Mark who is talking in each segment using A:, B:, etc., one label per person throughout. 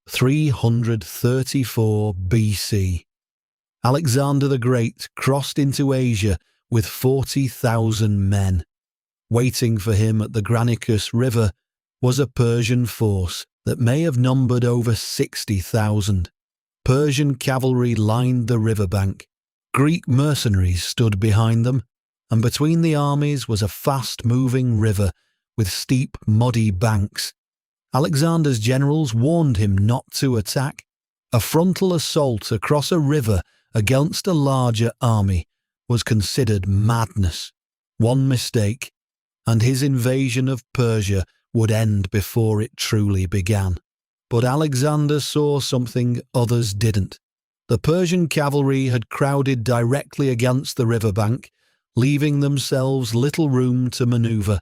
A: 334 BC. Alexander the Great crossed into Asia with 40,000 men. Waiting for him at the Granicus River was a Persian force that may have numbered over 60,000. Persian cavalry lined the riverbank. Greek mercenaries stood behind them, and between the armies was a fast-moving river with steep, muddy banks. Alexander's generals warned him not to attack. A frontal assault across a river against a larger army was considered madness. One mistake, and his invasion of Persia would end before it truly began. But Alexander saw something others didn't. The Persian cavalry had crowded directly against the riverbank, leaving themselves little room to maneuver.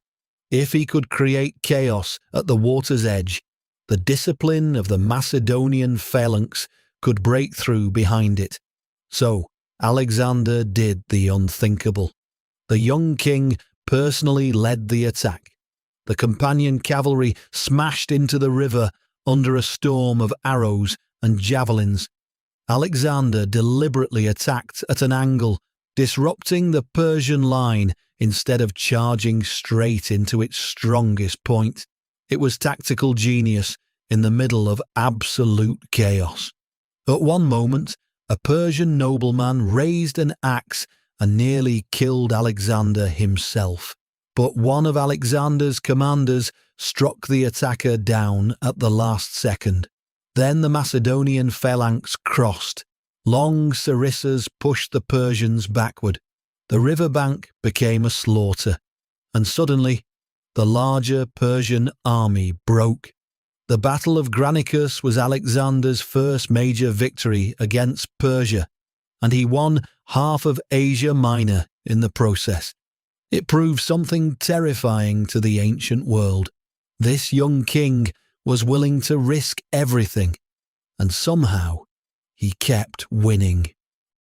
A: If he could create chaos at the water's edge, the discipline of the Macedonian phalanx could break through behind it. So Alexander did the unthinkable. The young king personally led the attack. The companion cavalry smashed into the river under a storm of arrows and javelins. Alexander deliberately attacked at an angle, disrupting the Persian line instead of charging straight into its strongest point. It was tactical genius in the middle of absolute chaos. At one moment, a Persian nobleman raised an axe and nearly killed Alexander himself. But one of Alexander's commanders struck the attacker down at the last second. Then the Macedonian phalanx crossed. Long sarissas pushed the Persians backward. The riverbank became a slaughter, and suddenly the larger Persian army broke. The Battle of Granicus was Alexander's first major victory against Persia, and he won half of Asia Minor in the process. It proved something terrifying to the ancient world. This young king was willing to risk everything, and somehow he kept winning.